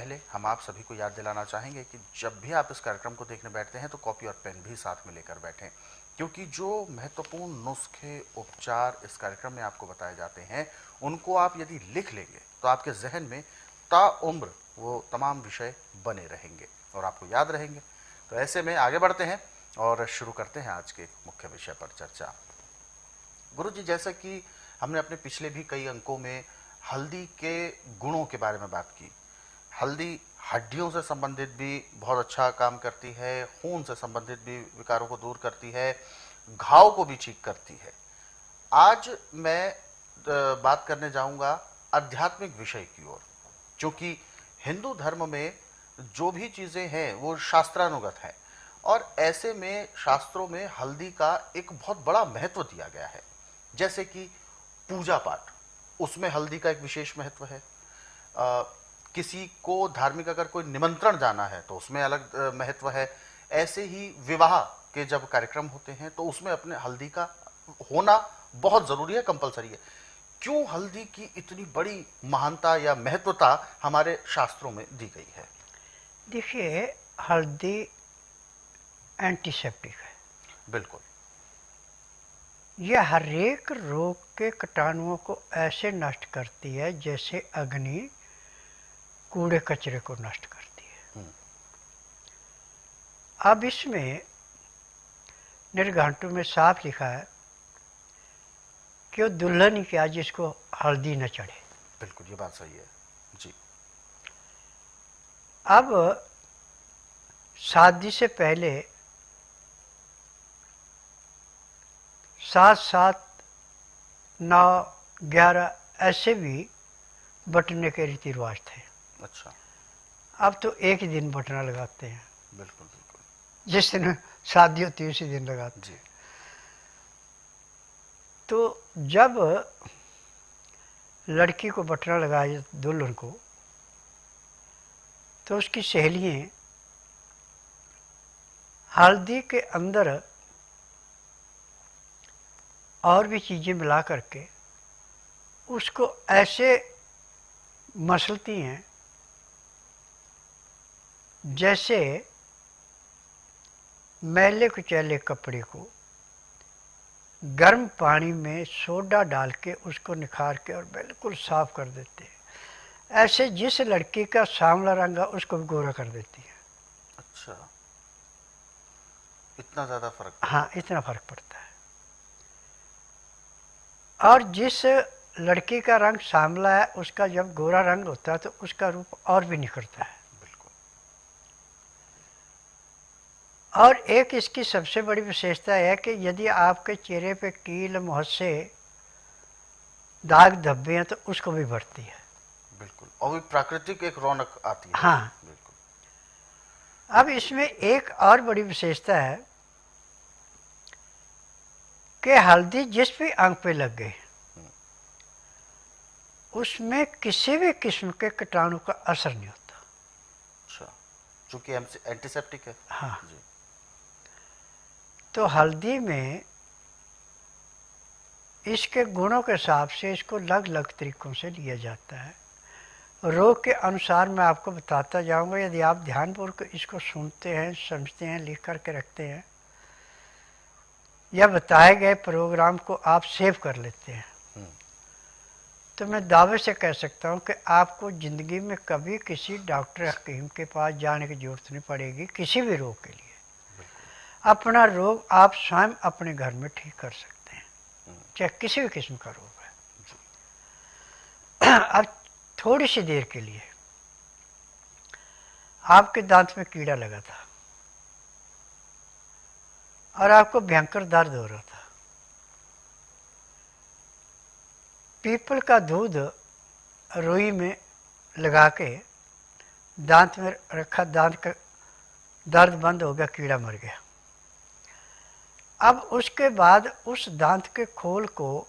पहले हम आप सभी को याद दिलाना चाहेंगे कि जब भी आप इस कार्यक्रम को देखने बैठते हैं तो कॉपी और पेन भी साथ में लेकर बैठें, क्योंकि जो महत्वपूर्ण नुस्खे उपचार इस कार्यक्रम में आपको बताए जाते हैं उनको आप यदि लिख लेंगे तो आपके जहन में ताउम्र वो तमाम विषय बने रहेंगे और आपको याद रहेंगे। तो ऐसे में आगे बढ़ते हैं और शुरू करते हैं आज के मुख्य विषय पर चर्चा। गुरु जी, जैसा कि हमने अपने पिछले भी कई अंकों में हल्दी के गुणों के बारे में बात की, हल्दी हड्डियों से संबंधित भी बहुत अच्छा काम करती है, खून से संबंधित भी विकारों को दूर करती है, घाव को भी ठीक करती है। आज मैं बात करने जाऊंगा आध्यात्मिक विषय की ओर, क्योंकि हिंदू धर्म में जो भी चीज़ें हैं वो शास्त्रानुगत है और ऐसे में शास्त्रों में हल्दी का एक बहुत बड़ा महत्व दिया गया है। जैसे कि पूजा पाठ, उसमें हल्दी का एक विशेष महत्व है। किसी को धार्मिक अगर कोई निमंत्रण जाना है तो उसमें अलग महत्व है। ऐसे ही विवाह के जब कार्यक्रम होते हैं तो उसमें अपने हल्दी का होना बहुत ज़रूरी है, कंपलसरी है। क्यों हल्दी की इतनी बड़ी महानता या महत्वता हमारे शास्त्रों में दी गई है? देखिए, हल्दी एंटीसेप्टिक है। बिल्कुल। यह हर एक रोग के कीटाणुओं को ऐसे नष्ट करती है जैसे अग्नि कूड़े कचरे को नष्ट करती है। अब इसमें निर्घंटु में साफ लिखा है कि वो दुल्हन क्या जिसको हल्दी न चढ़े। बिल्कुल, ये बात सही है जी। अब शादी से पहले 7, 7, 9, 11 ऐसे भी बटने के रीति रिवाज थे। अच्छा। अब तो एक ही दिन बटना लगाते हैं। बिल्कुल बिल्कुल। जिस दिन शादी होती है उसी दिन लगाते जी। हैं। तो जब लड़की को बटना लगाया दुल्हन को, तो उसकी सहेलियाँ हल्दी के अंदर और भी चीज़ें मिला करके उसको ऐसे मसलती हैं जैसे मैले कुचैले कपड़े को गर्म पानी में सोडा डाल के उसको निखार के और बिल्कुल साफ कर देते हैं। ऐसे जिस लड़की का सांवला रंग है उसको भी गोरा कर देती है। अच्छा, इतना ज़्यादा फर्क? हाँ, इतना फर्क पड़ता है। और जिस लड़की का रंग सांवला है उसका जब गोरा रंग होता है तो उसका रूप और भी निखरता है। बिल्कुल। और एक इसकी सबसे बड़ी विशेषता है कि यदि आपके चेहरे पे कील मुहस्से दाग धब्बे हैं तो उसको भी बढ़ती है। बिल्कुल, और भी प्राकृतिक एक रौनक आती है। हाँ। बिल्कुल। अब इसमें एक और बड़ी विशेषता है कि हल्दी जिस भी अंग पे लग गई उसमें किसी भी किस्म के कीटाणु का असर नहीं होता। अच्छा, चूंकि एंटीसेप्टिक है। हाँ जी। तो हल्दी में इसके गुणों के हिसाब से इसको अलग अलग तरीकों से लिया जाता है। रोग के अनुसार मैं आपको बताता जाऊंगा। यदि आप ध्यानपूर्वक इसको सुनते हैं, समझते हैं, लिख करके रखते हैं या बताए गए प्रोग्राम को आप सेव कर लेते हैं, तो मैं दावे से कह सकता हूं कि आपको ज़िंदगी में कभी किसी डॉक्टर हकीम के पास जाने की जरूरत नहीं पड़ेगी। किसी भी रोग के लिए अपना रोग आप स्वयं अपने घर में ठीक कर सकते हैं, चाहे किसी भी किस्म का रोग है। अब थोड़ी सी देर के लिए आपके दांत में कीड़ा लगा था और आपको भयंकर दर्द हो रहा था। पीपल का दूध रुई में लगा के दांत में रखा, दांत का दर्द बंद हो गया, कीड़ा मर गया। अब उसके बाद उस दांत के खोल को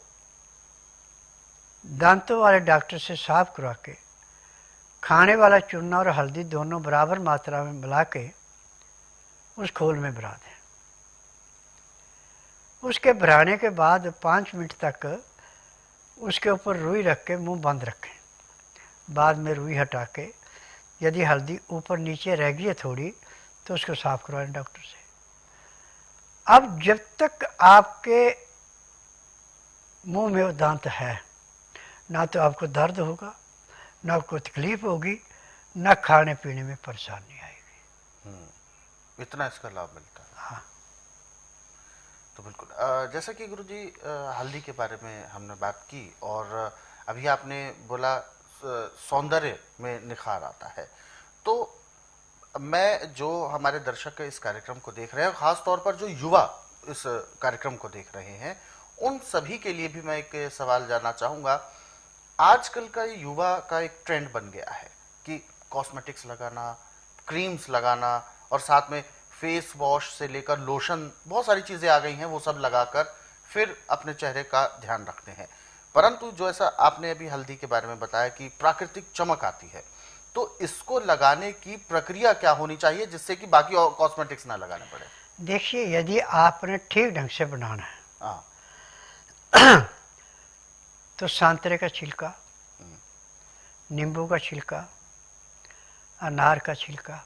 दांतों वाले डॉक्टर से साफ करवा के खाने वाला चूना और हल्दी दोनों बराबर मात्रा में मिला के उस खोल में भरा दें। उसके भराने के बाद 5 मिनट तक उसके ऊपर रुई रख के मुंह बंद रखें। बाद में रुई हटा के यदि हल्दी ऊपर नीचे रह गई है थोड़ी तो उसको साफ करवाएं डॉक्टर से। अब जब तक आपके मुंह में वो दांत है, ना तो आपको दर्द होगा, ना कोई तकलीफ होगी, ना खाने पीने में परेशानी आएगी। इतना इसका लाभ मिलता है। हाँ। तो बिल्कुल जैसा कि गुरुजी हल्दी के बारे में हमने बात की और अभी आपने बोला सौंदर्य में निखार आता है, तो मैं जो हमारे दर्शक इस कार्यक्रम को देख रहे हैं, खास तौर पर जो युवा इस कार्यक्रम को देख रहे हैं, उन सभी के लिए भी मैं एक सवाल जानना चाहूँगा। आजकल का युवा का एक ट्रेंड बन गया है कि कॉस्मेटिक्स लगाना, क्रीम्स लगाना और साथ में फेस वॉश से लेकर लोशन, बहुत सारी चीज़ें आ गई हैं, वो सब लगाकर फिर अपने चेहरे का ध्यान रखते हैं। परंतु जो ऐसा आपने अभी हल्दी के बारे में बताया कि प्राकृतिक चमक आती है, तो इसको लगाने की प्रक्रिया क्या होनी चाहिए जिससे कि बाकी और कॉस्मेटिक्स ना लगाने पड़े? देखिए, यदि आपने ठीक ढंग से बनाना है तो संतरे का छिलका, नींबू का छिलका, अनार का छिलका,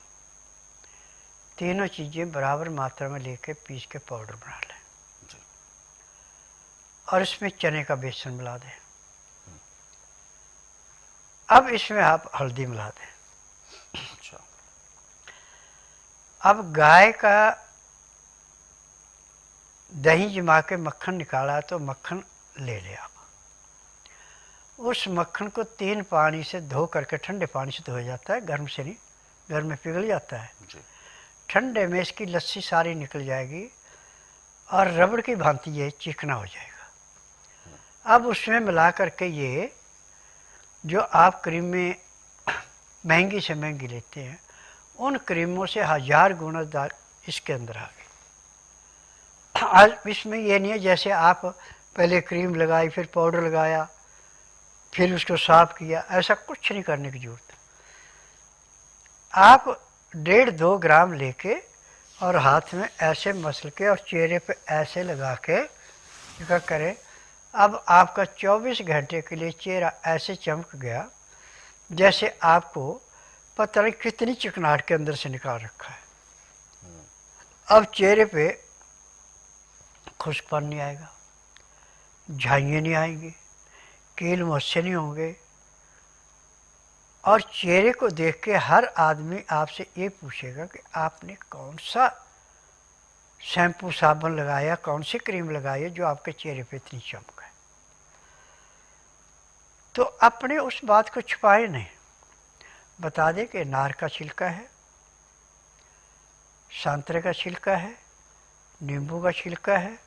तीनों चीज़ें बराबर मात्रा में लेके पीस के पाउडर बना लें और इसमें चने का बेसन मिला दें। अब इसमें आप हल्दी मिला दें। अच्छा। अब गाय का दही जमा के मक्खन निकाला तो मक्खन ले ले आप। उस मक्खन को 3 पानी से धो करके, ठंडे पानी से धोया जाता है, गर्म से नहीं, गर्म में पिघल जाता है जी। ठंडे में इसकी लस्सी सारी निकल जाएगी और रबड़ की भांति ये चिकना हो जाएगा। अब उसमें मिला करके ये जो आप क्रीमें महंगी से महंगी लेते हैं, उन क्रीमों से 1000 गुना इसके अंदर आ गई। आज इसमें ये नहीं है जैसे आप पहले क्रीम लगाई, फिर पाउडर लगाया, फिर उसको साफ किया, ऐसा कुछ नहीं करने की जरूरत। आप 1.5-2 ग्राम लेके और हाथ में ऐसे मसल के और चेहरे पे ऐसे लगा के क्या करें, अब आपका 24 घंटे के लिए चेहरा ऐसे चमक गया जैसे आपको पता नहीं कितनी चिकनाहट के अंदर से निकाल रखा है। अब चेहरे पे खुश्कपन नहीं आएगा, झाइयाँ नहीं आएंगी, कील मुहासे नहीं होंगे, और चेहरे को देख के हर आदमी आपसे ये पूछेगा कि आपने कौन सा शैम्पू साबुन लगाया, कौन सी क्रीम लगाई है जो आपके चेहरे पे इतनी चमक है। तो अपने उस बात को छुपाए नहीं, बता दें कि अनार का छिलका है, संतरे का छिलका है, नींबू का छिलका है,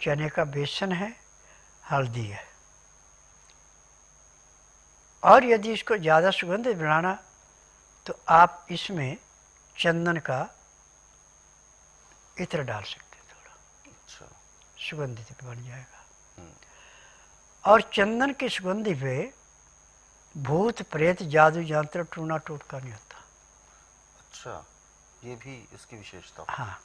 चने का बेसन है, हल्दी है। और यदि इसको ज़्यादा सुगंधित बनाना तो आप इसमें चंदन का इत्र डाल सकते हैं, थोड़ा अच्छा सुगंधित बन जाएगा। और चंदन की सुगंधि पे भूत प्रेत जादू यंत्र टूना टोटका नहीं होता। अच्छा, ये भी इसकी विशेषता। हाँ।